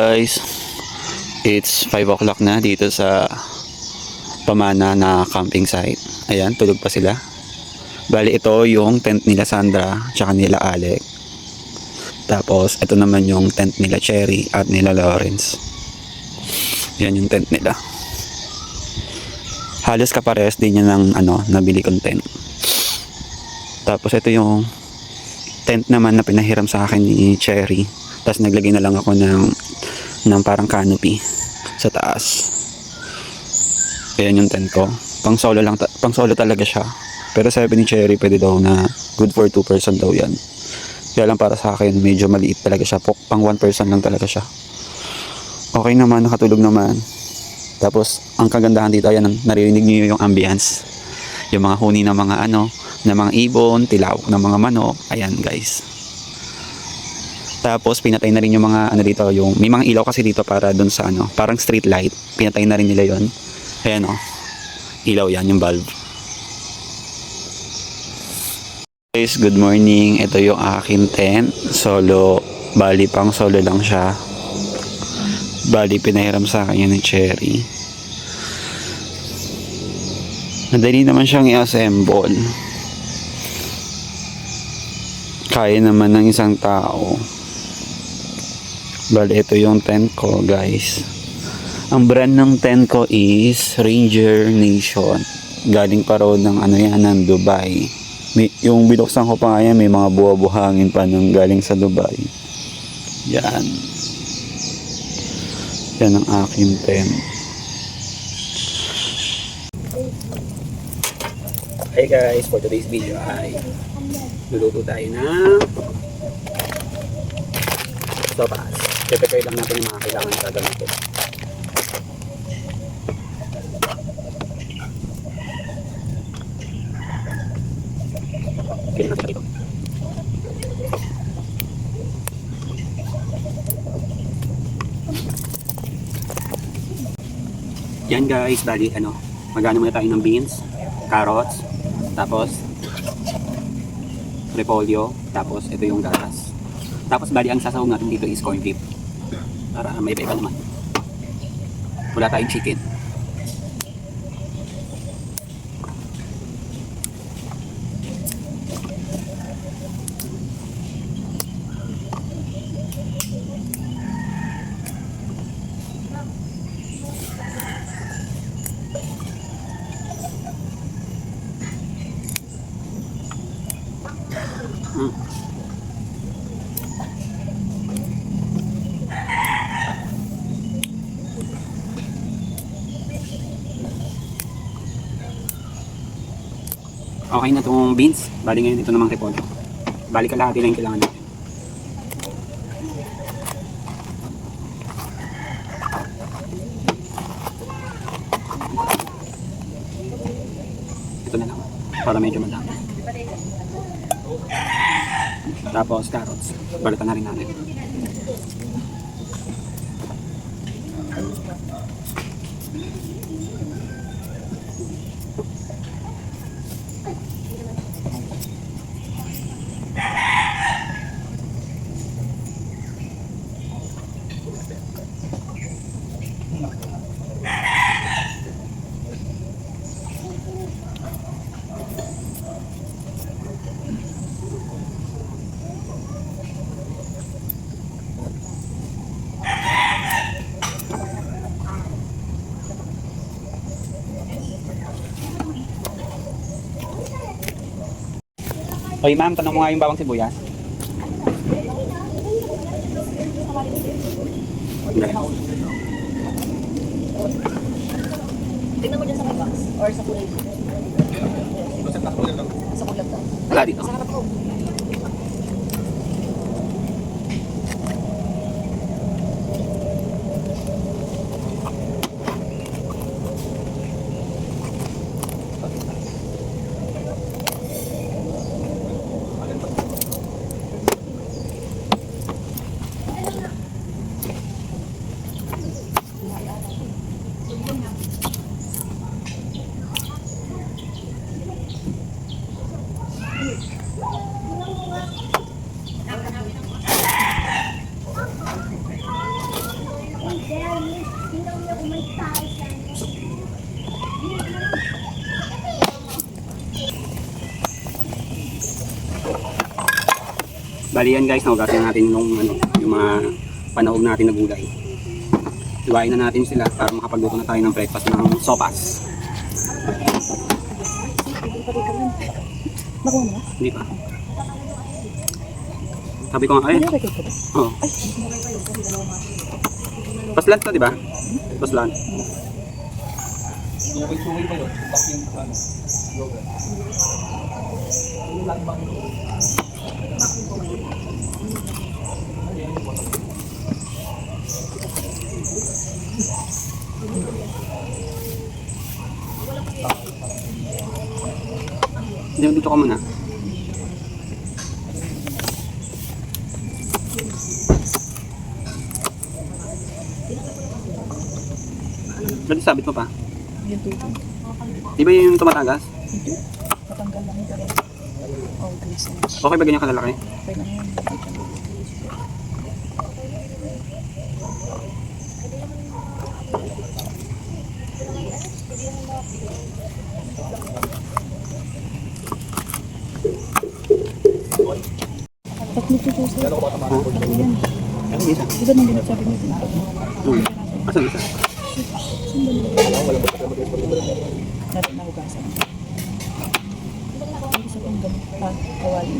guys, it's 5 o'clock na dito sa Pamana na camping site. Ayan, tulog pa sila. Bali ito yung tent nila Sandra tsaka nila Alec. Tapos ito naman yung tent nila Cherry at nila Lawrence. Ayan yung tent nila. Halos kapares din yan ng nabili kong tent. Tapos ito yung tent naman na pinahiram sa akin ni Cherry. Tapos naglagay na lang ako ng parang canopy sa taas. Ayan yung tent ko. Pang solo talaga siya. Pero sabi ni Cherry pwede daw na good for 2 person daw yan. Kaya lang para sa akin medyo maliit talaga siya. Pang 1 person lang talaga siya. Okay naman, nakatulog naman. Tapos ang kagandahan dito, ayan, naririnig niyo yung ambience. Yung mga huni ng mga ng mga ibon, tilawak ng mga manok. Ayan guys. Tapos pinatay na rin yung mga dito, yung may mga ilaw kasi dito para doon sa parang street light. Pinatay na rin nila 'yon. Ayan ilaw yan, yung bulb. Guys, good morning. Ito yung akin tent. Solo, bali pang solo lang siya. Bali pinahiram sa akin yan ng Cherry. Madali naman siyang i-assemble. Kaya naman ng isang tao. Bali, ito yung tent ko, guys. Ang brand ng tent ko is Ranger Nation. Galing pa raw ng ng Dubai. Yung binuksan ko pa ngayon, may mga buha-buhangin pa ng galing sa Dubai. Yan. Yan ang aking tent. Hey guys, for today's video ay luluto tayo ng sopas. Prepare lang natin yung mga kailangan sa gamitin. Okay, natin ito. Yan guys, bali magano muna tayo ng beans, carrots, tapos repolyo, tapos ito yung gatas. Tapos bali ang sasawag natin dito is corned beef. Para may iba naman. Wala tayong chicken. Okay na itong beans. Bali ngayon ito namang repolyo. Bali kalahati lang yung kailangan natin. Ito na lang. Para medyo madami. Tapos carrots. Balatan na rin natin. Oy ma'am, tanong mo nga yung bawang sibuyas. Tingnan mo dyan sa may box or sa kulay. Sa kulay daw. Wala dito. Sa harap ko. Bali yan guys, naugasan natin yung mga panahog natin na gulay. Iwain na natin sila para makapagluto na tayo ng breakfast ng sopas. Nakuha mo na? Hindi pa. Sabi ko nga, Record ko ba? oh. Paslan to, di ba? Paslan. Dito ka muna. Ba't sabit mo pa? Yung tubig. Di ba yung tumatagas? Hindi. Matanggal lang ito rin. Oh, please. Okay ba ganyan kalalaki? Okay lang yan. Tatlo to Jose. Yan. Ano isa? Di ba nandun sabi mo tinatawag mo? Asan isa? Natin nahugasan. Ay, isa pang gamit. Kawali.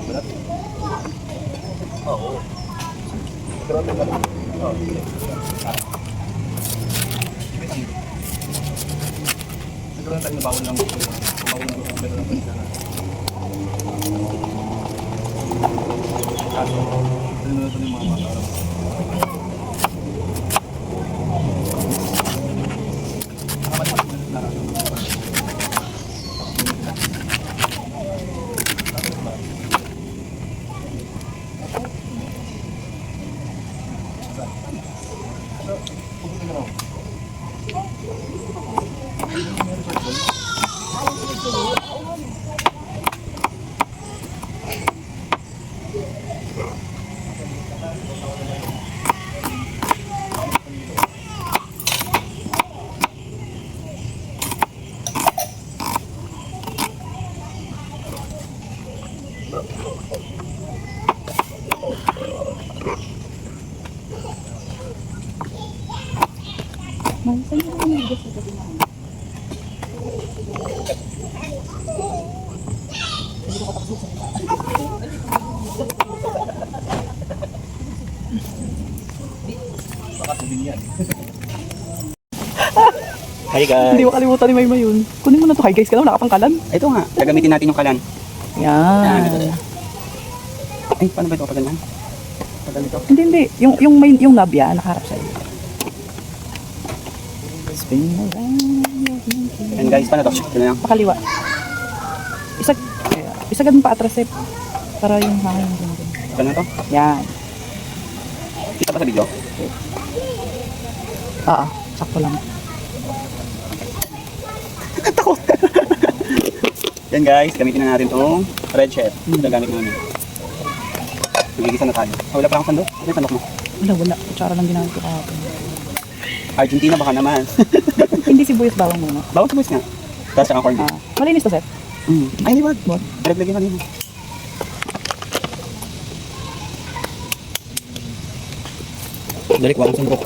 Saan yung mga nag-guess sa gabi namin? Hindi ko kapag-guess sa Hi guys! Hindi ko kalimutan ni Maymay yun. Kunin mo na to. Hi guys ka naman, nakapangkalan. Ito nga, gagamitin natin yung kalan. Yan. Ay, paano ba ito kapag ganyan? Pag ganito? Hindi. Yung nabya, nakaharap sa'yo. Spin around. And guys, paano to? Ito na lang. Pakaliwa. Isagad mo pa atras eh. Para yung hangin yung din. Ito na to? Yan. Kita pa sa video? Oo, sakto lang. Takot! Yan guys, gamitin na natin itong red chef. Ito gamit namin. Magigisa na tayo. Wala pa akong sandok. Ano yung sandok mo? Wala. Kutsara lang ginamit ko kahapon. Argentina baka naman. Hindi sibuyas bawang muna. Bawang sibuyas nga. Tapos saka corn beef. Malinis to, Seth. Ay, hindi wag. Naglagyan kanina. Dali ko ang sandok.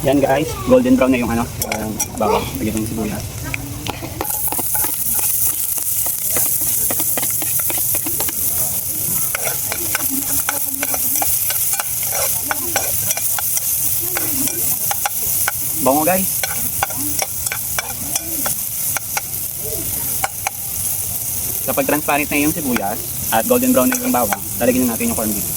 Yan guys, golden brown na yung bawang. Lagyan ng sibuyas. Bango guys. Kapag transparent na yung sibuyas at golden brown na yung bawang, lalagyan na natin yung corned beef.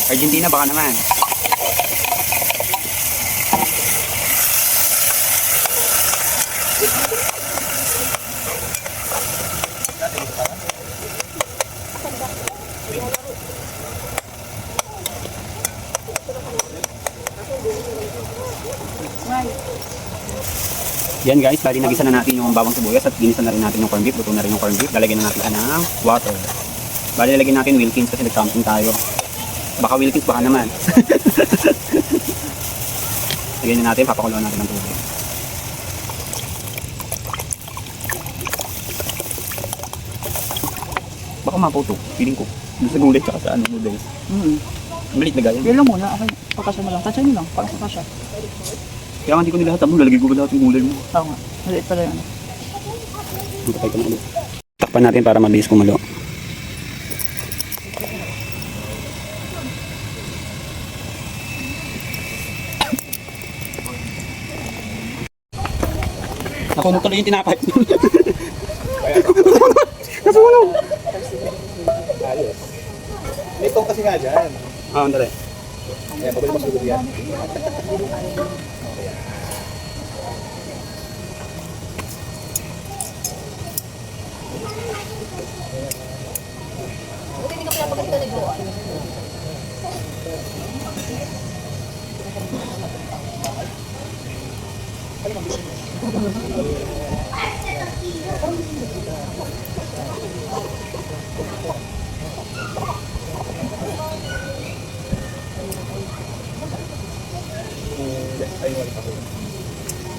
Argentina baka naman. Yan guys, bali nagisa na natin yung bawang sibuyas at ginisa na rin natin yung corned beef. Luto na rin yung corned beef. Lalagyan na natin ng water. Bali lalagyan natin Wilkins kasi nag-camping tayo. Baka Wilkins, baka naman. Lagyan na natin, papakuluan natin ng tubig. Baka maputo, feeling ko. Doon sa gulay tsaka sa ano, noodles. Malit na gaya. Yan lang muna. Okay. Pagkasya mo lang. Tansya mo lang. Para sa kasya. Kaya nga hindi ko nilahat mo, lalagay ko ba lahat yung gulay mo? Oo nga. Maliit pala yung ano. Matapay ko na ulit. Takpan natin para mabilis kumulo. Nakunog tuloy yung tinapay. Nasunog! Ayos. May tong kasi nga dyan. Andali. Kaya pabalik mo siguro yan.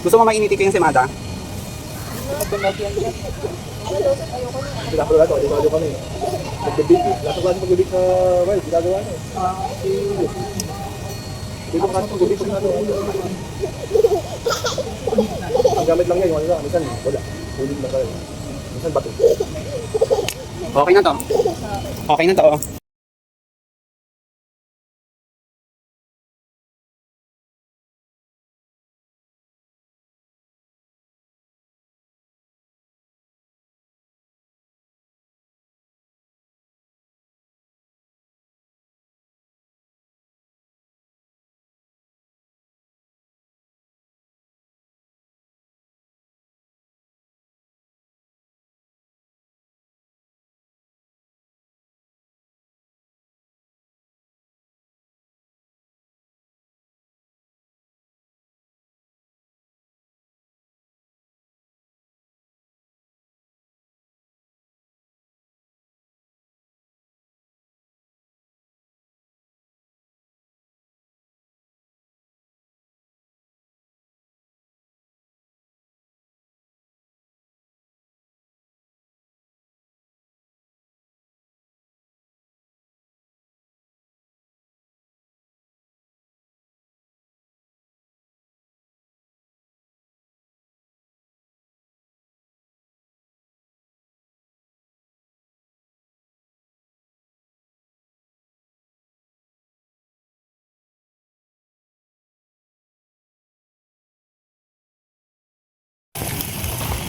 Gusto mo mainiti ko yung semada? Pinapalo natin, hindi ko kami. Nagbibig, nasa klase magbibig sa well, ginagawa na eh. Hindi ko kasi magbibig sa ano. Ang gamit lang yan, yung ano lang, minsan wala. Huling na kayo. Minsan bato. Okay na to. Okay na to.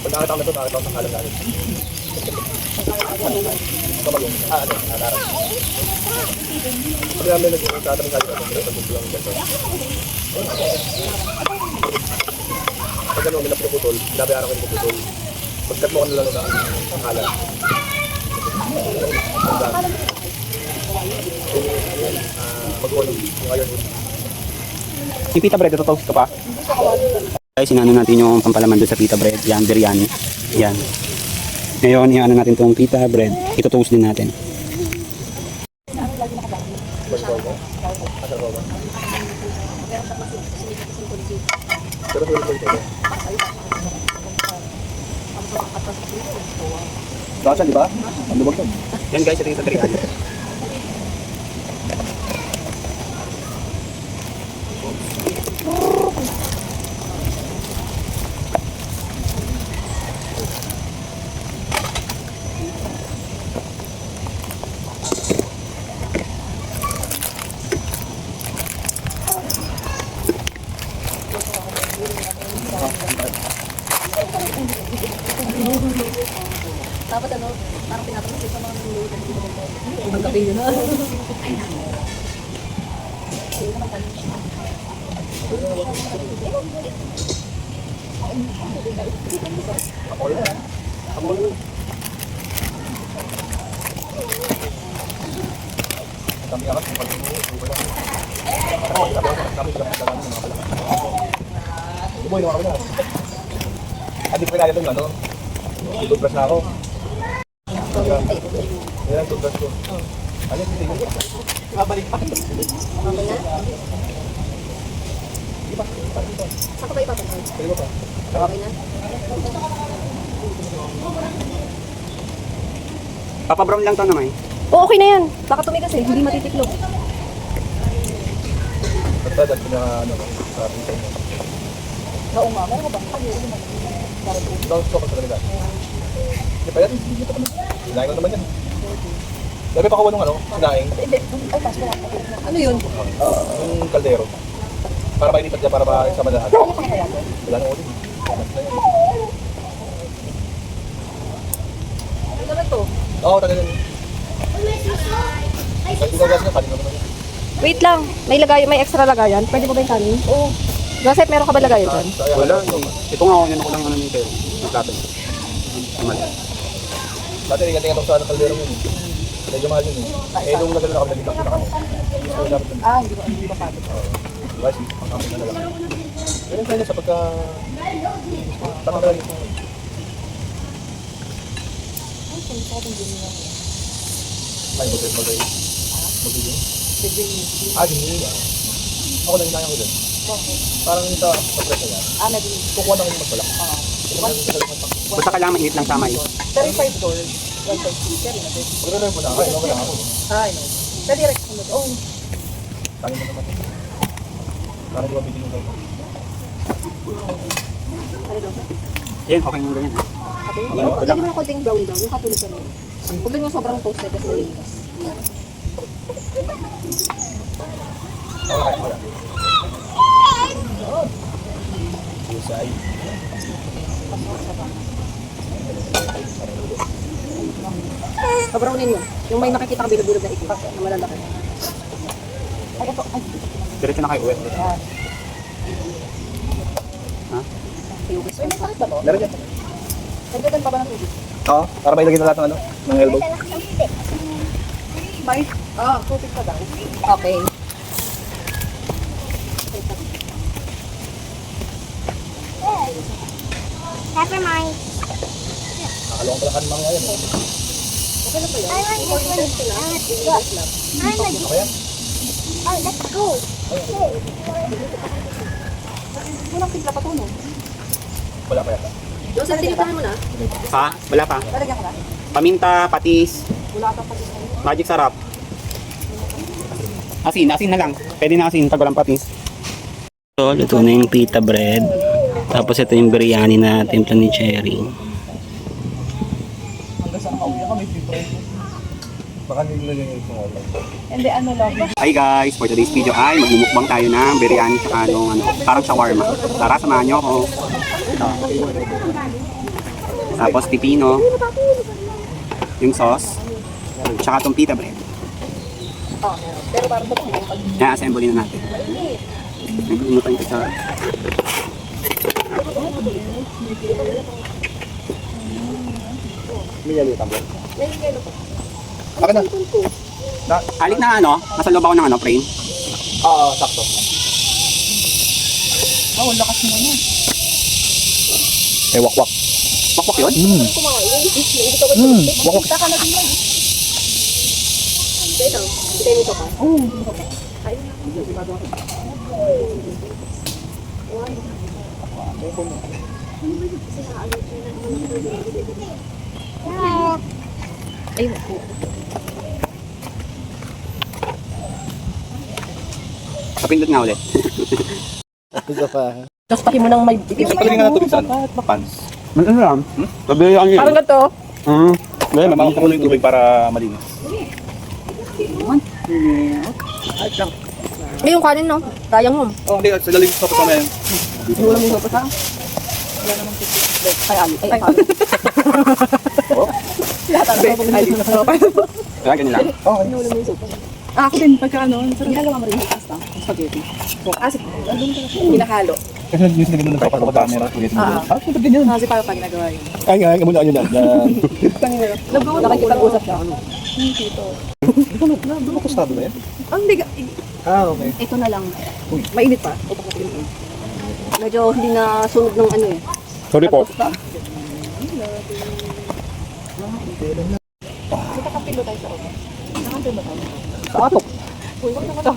Pag nakita ko na ito, nakita ko sa kalan namin. Kamalong. Ano? Nadarang. Pag namin nagtatamang kalit ako, nagtatamang lang dito. Pag ano, may napuputol, binabayaran ko yung puputol. Pagkat mo ka na lang ang kalan. Mag-on, yung ngayon. Yung pita bread, ito toast ka pa. Guys, sinano natin yung pampalaman doon sa pita bread. Yan, biryani. Yan. Ngayon, iano natin itong pita bread. Ito toast din natin. Saan, di ba? Ang lumag doon. Yan guys, ito yung sa biryani. Dapat ano, parang pinapasok sa mga niluluto dito. Magkape yun. Bumoy naman ako na. Hindi ko kinaya doon, ano? Toothbrush na ako. Yan ang toothbrush ko. Ano yung tingin ko? Mabalik pa. Okay na? Saan ko ba ipapanood? Pwede mo pa. Okay na? Papa-brown lang to naman. Oo, okay na yan. Baka tumigas eh, hindi matitiklop. Basta dahil pinaka ano, sa pizza mo. Oo nga, meron ka ba? Ano yun? Ikaw, gusto ko sa kanila. Hindi pa yan, hindi pa naman. Sinaing ko naman yan. Sabi pa kuha nung ano, sinaing. Hindi. Ay, pass ko lang. Ano yun? Yung kaldero. Para mainipat niya, para maisama lahat. Ano pa kaya to? Wala nang ulit. Mas na yan. Ano naman to? Oo, tagal yan. Ay, tinagas niya, kanin naman yan. Wait lang, may extra lagayan. Pwede mo ba yung kanin? Oo. Joseph, meron ka ba lagayan dyan? Wala. Ito nga, yan ako lang ano nito. Yung plato. Dati, ingat-ingat ako sa kaldero yun. Medyo mahal yun eh. Nung nagano na kami, naging na kami. So, dapat yun. Hindi ba pati? Diba, ang kami na lang. Ganun tayo sa pagka... Takot yun. Ay, bagay. Bagay yun. Gini. Ako lang inayang ko dun. Parang sa presyo niya. Naging Kukuha na ko yung mas malaki. Basta kailangan mainit lang sa may. $35. Carry na din. Pero lang mo na. Ay, okay lang ako. Ay, no. Pwede direct mo na. Oh, Tangin mo naman. Parang di ba bigyan mo kayo? Yan, okay mo ganyan. Okay. Lagyan mo ng konting brown daw, yung katulad ka nun. Huwag lang yung sobrang toasted kasi naligas. Okay. Usay. Pabrownin mo. Yung may nakikita ka bilog-bilog na itim na malalaki. ay, ito. Ay, Diretso na kayo uwi. Ha? Yung gusto. may sakit ba to? Meron yan. Nagdagan pa ba ng tubig? Oo. Para ba ilagay na lahat ng ano? Ng elbow? May, tubig pa daw. Okay. Never mind. Nakalawang pala kanina mga yan. I like this one. I like Ako yan? Oh, let's go. Walang tigla pa to, no? Wala pa yata. Joseph, tinitahan mo na. Ha? Wala pa. Lalagyan ko na. Paminta, patis, Wala ka pa din sa'yo. magic sarap. Asin na lang. Pwede na asin pag walang patis. So, luto na yung pita bread. Tapos ito yung biryani na timpla ni Cherry. Hanggang saan nakauwi ka, may free Baka nilagay yung isang online. Hindi, ano lang. Hi guys! For today's video ay magmumukbang tayo ng biryani tsaka nung ano, parang shawarma. Tara, samahan nyo ako. Tapos pipino, yung sauce, tsaka itong pita bread. Pero parang ba't hindi pag... Na-assemble na natin. Naglumutan ko sa... May yellow tablet. May kilo pa. Akin na. Alik na ano, nasa loob ako ng ano, frame. Oo, sakto. Oh, lakas mo na. Eh, wakwak. Wakwak yun? Wakwak. Saka na din yan. Ito, ito yung ito pa. Ayun. Kapindot nga ulit. Tapos takin mo ng may... Pagaling nga ng tubig sa ano? Pans. Ano lang? Biryani yun. Parang ganito. Ngayon, Mamakita mo yung tubig para malinis. Ay, yung kanin no? Sayang mo. Oh, hindi. Sa galing sa pasama yan. Wala mo pa sa... Ay, ali. Ay, ali. Lahat ang sabong ali. Kaya ganyan lang. Ako din, pagka ano, ginagawa mo rin yung pasta, spaghetti. Kasi, hinahalo. Kasi yung sinigin doon sa camera. Ah, ito ganyan. Kasi parang pa ginagawa yun. Ay, muna yun lang. Nakikipag-usap siya. Doon ako sado na yan? Ang biga, Ah, okay. Ito na lang. mainit pa. Medyo hindi na sunod ng ano eh. Sorry po. Nakakapilo tayo sa oven. Nakakapilo tayo. Sa atok. Uy, wag naman ato.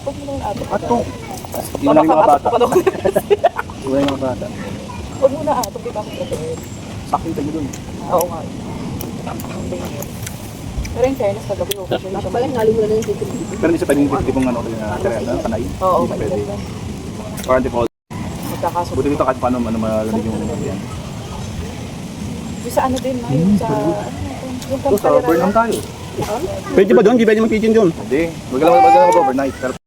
Huwag mo na ato. Atok. Hindi mo lang yung mga bata. Hindi mo lang yung mga bata. Huwag mo na ato, di ba ako prepared? Sakit tayo dun. Oo nga. Pero in fairness, kagabi okay siya. Tapos pala, nalo mo na yung ticket. Pero hindi siya pwedeng tipong ano rin na terena, kanay. Oo, Hindi siya pwede. Or anti-fall. Magkakasunod. Buti dito kahit paano malamig yung yan. Yung sa ano din, ma, yung sa... Yung So, sa burn lang tayo. Pwede ba doon? Di pwede mag-kitchen doon. Hindi. Wag lang mag-overnight. Pero